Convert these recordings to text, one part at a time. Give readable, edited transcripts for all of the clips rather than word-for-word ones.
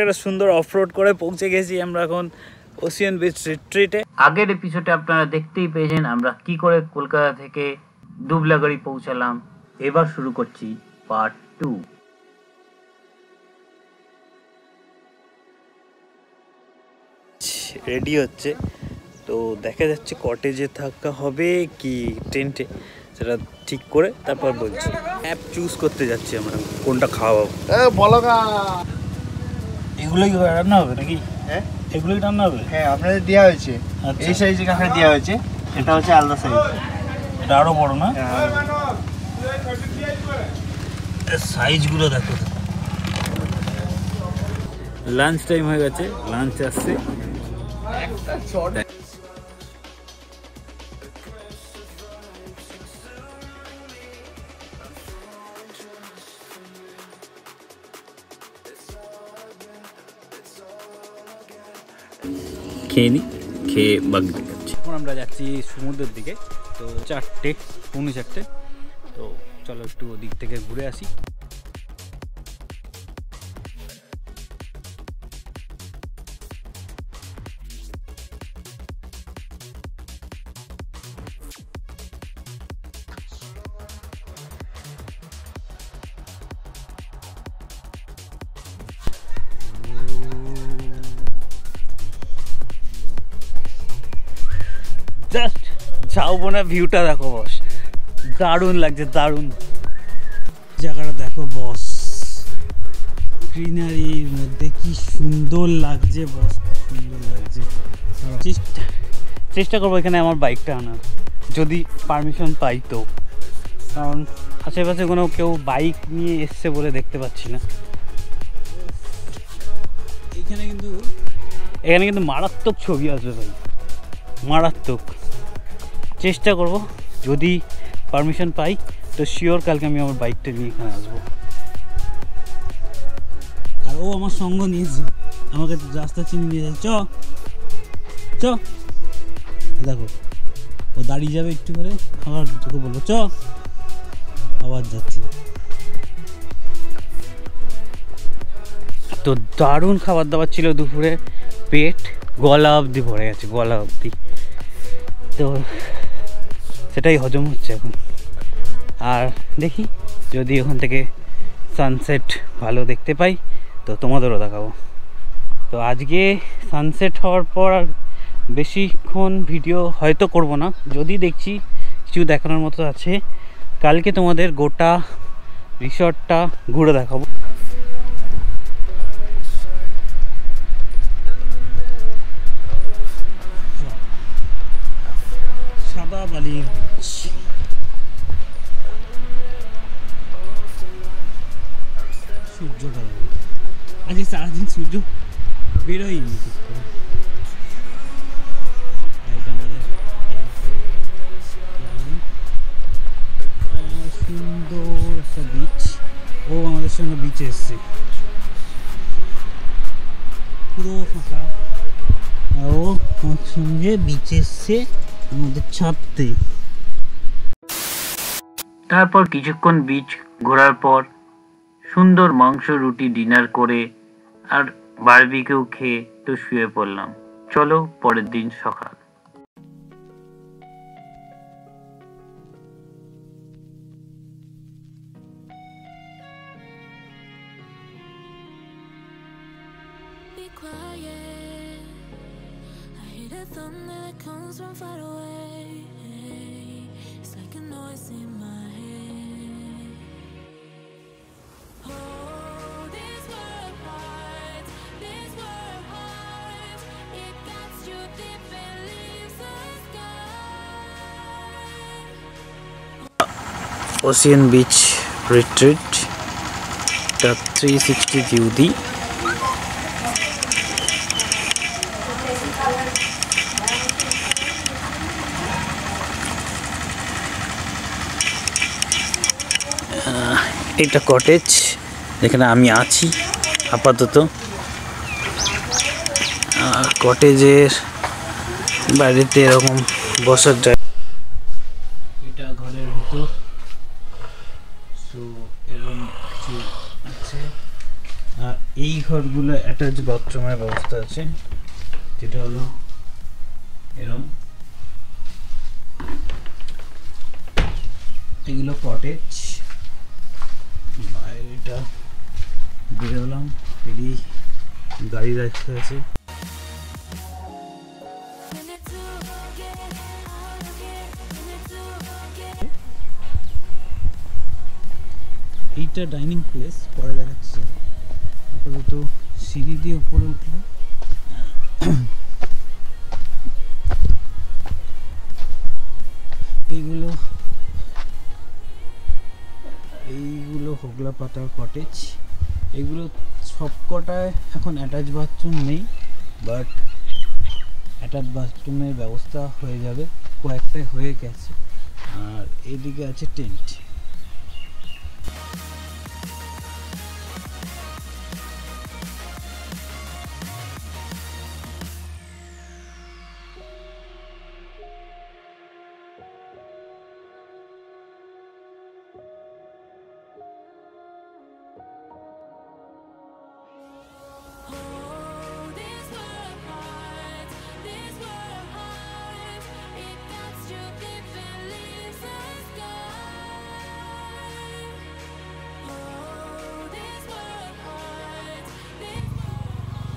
একটা সুন্দর অফরোড করে পৌঁছে গেছি আমরা এখন ওশিয়ান বিচ রিট্রিটে। আগের এপিসোডে আপনারা দেখতেই পেয়েছেন আমরা কি করে কলকাতা থেকে দুবলাগাড়ি পৌঁছালাম। এবার শুরু করছি পার্ট 2। রেডি হচ্ছে, তো দেখা যাচ্ছে কটেজে থাকা হবে কি টেন্টে, সেটা ঠিক করে তারপর বলছি। অ্যাপ চুজ করতে যাচ্ছি আমরা কোনটা খাওয়াবো। এগুলোই রান্না হবে নাকি? হ্যাঁ, এগুলোই রান্না হবে। হ্যাঁ, আপনাদের দেওয়া হয়েছে। এই সাইজে কাঁকড়া দেওয়া হয়েছে, এটা হচ্ছে আলাদা সাইজ, এটা আরো বড় না? সাইজগুলো দেখো। লাঞ্চ টাইম হয়ে গেছে, লাঞ্চ আসছে। খেয়ে নিই, খেয়ে বাগ দেখাচ্ছি। এখন আমরা যাচ্ছি সমুদ্রের দিকে, তো 4:45, তো চলো একটু ওদিক থেকে ঘুরে আসি। জাস্ট যাবো না, ভিউটা দেখো বস, দারুণ লাগছে, দারুণ জায়গাটা দেখো বস, গ্রিনারির মধ্যে কি সুন্দর লাগছে বস, সুন্দর লাগছে। চেষ্টা করবো এখানে আমার বাইকটা আনার, যদি পারমিশন পাই তো, কারণ আশেপাশে কোনো কেউ বাইক নিয়ে এসছে বলে দেখতে পাচ্ছি না। এখানে কিন্তু মারাত্মক ছবি আসবে ভাই, মারাত্মক। চেষ্টা করব, যদি পারমিশন পাই তো শিওর কালকে আমি আমার বাইকটা নিয়ে এখানে আসবো। আর ও আমার সঙ্গ নিয়েছে, আমাকে রাস্তা চিনি নিয়ে যাচ্ছে। চ দেখো, ও দাঁড়িয়ে যাবে একটু করে, আবার তোকে বলবো চ, আবার যাচ্ছে। তো দারুণ খাবার দাবার ছিল দুপুরে, পেট গলা অবধি ভরে গেছে, গলা অবধি। তো সেটাই হজম হচ্ছে এখন। আর দেখি যদি ওখান থেকে সানসেট ভালো দেখতে পাই তো তোমাদেরও দেখাবো। তো আজকে সানসেট হওয়ার পর আর বেশিক্ষণ ভিডিও হয়তো করব না, যদি দেখছি কিছু দেখানোর মতো আছে কালকে তোমাদের গোটা রিসর্টটা ঘুরে দেখাবো। সাদা বালির সূর্যটা আজকে সারাদিন সূর্য বেরোয়নি, সুন্দর একটা বিচ। ও আমাদের সঙ্গে বিচে এসছে, পুরো ফাঁকা। ও আমার সঙ্গে বিচে এসছে আমাদের ছাড়তে। তারপর কিছুক্ষণ বিচ ঘোরার পর সুন্দর মাংস রুটি ডিনার করে আর বারবিকিউ খেয়ে তো শুয়ে পড়লাম। চলো পরের দিন সকাল। ওশিয়ান বিচ রিট্রিট 360 ভিউ দিই। এটা কটেজ যেখানে আমি আছি আপাতত। কটেজের বাড়িতে এরকম বসার জায়গা, এটা ঘরের ভিতর। সো এরকম কিছু আছে। আর এই ঘরগুলো অনেকগুলো অ্যাটাচ বাথরুমের ব্যবস্থা আছে, যেটা হলো এরকম। এগুলো কটেজ। বাইরেটা বেরোলাম, বেরিয়ে গাড়ি রাখতে আছে। এইটা ডাইনিং প্লেস, পরে দেখাচ্ছি। আপাতত সিঁড়ি দিয়ে উপরে উঠলো। এইগুলো হোগলা পাতার কটেজ। এগুলো সবকটায় এখন অ্যাটাচ বাথরুম নেই, বাট অ্যাটাচ বাথরুমের ব্যবস্থা হয়ে যাবে, কয়েকটায় হয়ে গেছে। আর এদিকে আছে টেন্ট।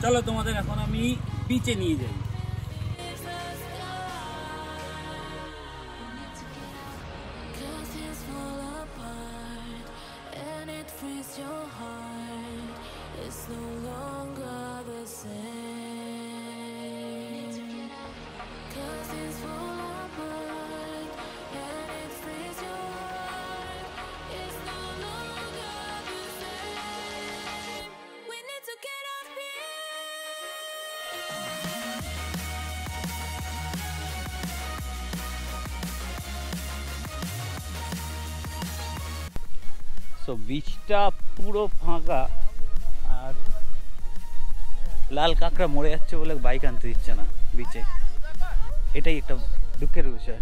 চলো তোমাদের এখন আমি বিচে নিয়ে যাই। সো বিচটা পুরো ফাঁকা, আর লাল কাঁকড়া মরে যাচ্ছে বলে বাইক আনতে দিচ্ছে না বিচে। এটাই একটা দুঃখের বিষয়।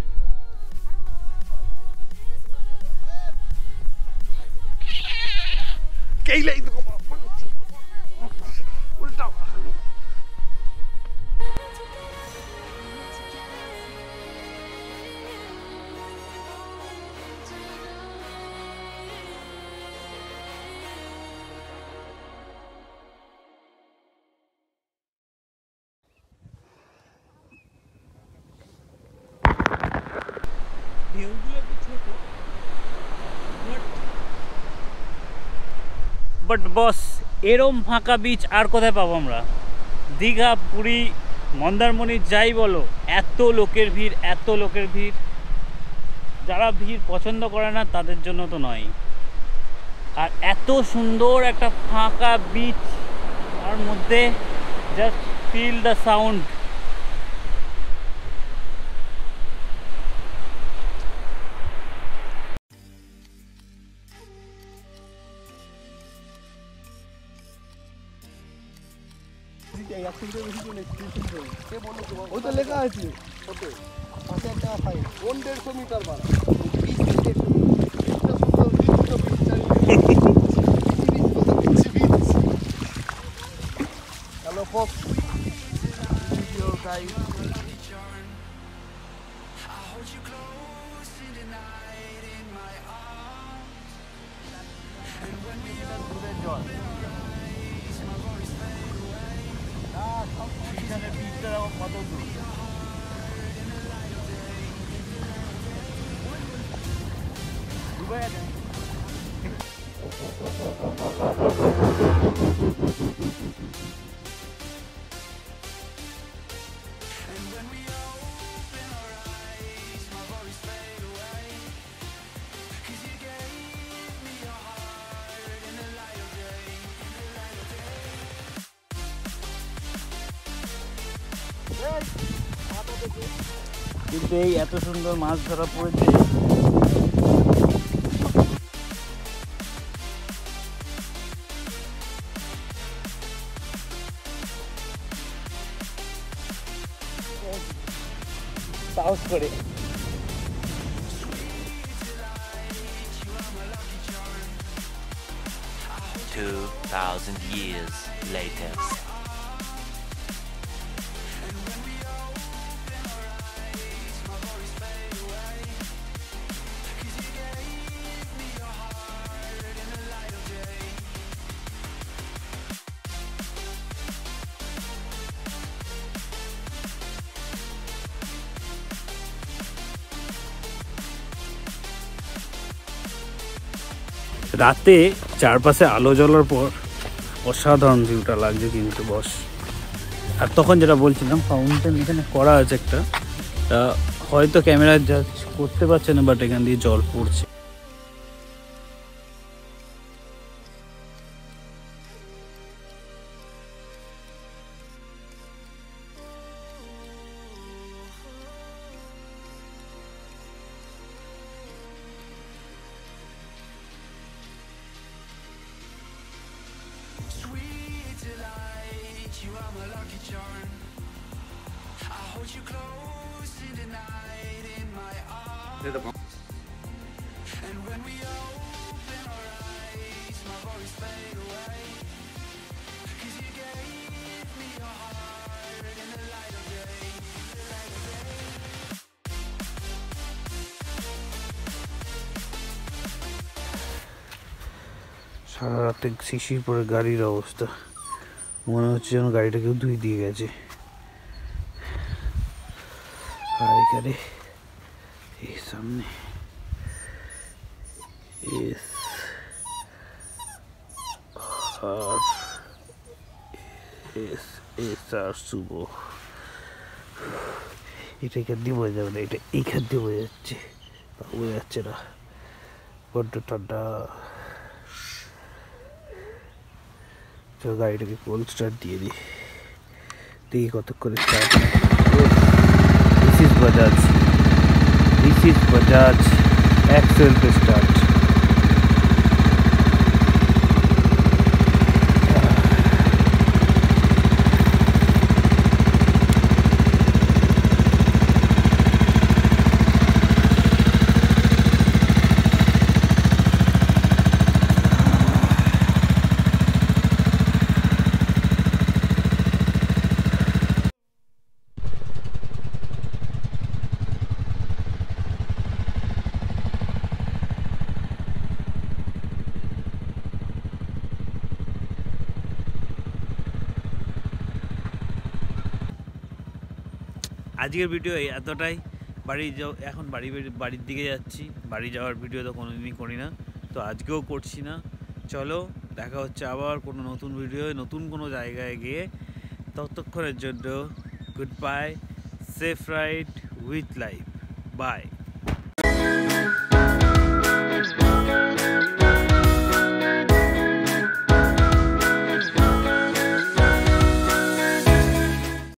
বাট বস, এরম ফাঁকা বিচ আর কোথায় পাবো আমরা? দীঘা, পুরী, মন্দারমণি যাই বলো, এত লোকের ভিড়, এত লোকের ভিড়। যারা ভিড় পছন্দ করে না তাদের জন্য তো নয়। আর এত সুন্দর একটা ফাঁকা বিচ, তার মধ্যে জাস্ট ফিল দ্য সাউন্ড। ওটা লেখা আছে ওতে পাশে একটা ফাইল 150 মিটার বাড়া। Hello Fox, video guys. কত দূর দুবাই আছে। কিন্তু এই এত সুন্দর মাছ ধরা পড়েছে। সাহস করে $2,000 2,000 years later. রাতে চারপাশে আলো জ্বলার পর অসাধারণ ভিউটা লাগছে কিন্তু বস। আর তখন যেটা বলছিলাম ফাউন্টেন এখানে করা আছে একটা, হয়তো ক্যামেরা জাজ করতে পারছে না, বাট এখান দিয়ে জল পড়ছে। সারা রাতে শিশির পরে গাড়ির অবস্থা, মনে হচ্ছে যেন গাড়িটা কেউ ধুয়ে দিয়ে গেছে। আর এখানে এই সামনে সুভো, এটা এখান দিয়ে বোঝা যাবে না, এটা এইখান দিয়ে বোঝা যাচ্ছে, বোঝা যাচ্ছে না, বড্ড ঠান্ডা। গাড়িটাকে কোল্ড স্টার্ট দিয়ে দিই, দেখি কতক্ষণে start. This is Bajaj Excel पे স্টার্ট। আজকের ভিডিও এতটাই। এখন বাড়ির দিকে যাচ্ছি। বাড়ি যাওয়ার ভিডিও তো কোনোদিনই করি না, তো আজকেও করছি না। চলো দেখা হচ্ছে আবার কোনো নতুন ভিডিও, নতুন কোনো জায়গায় গিয়ে। ততক্ষণের জন্য good bye, safe ride with life, by.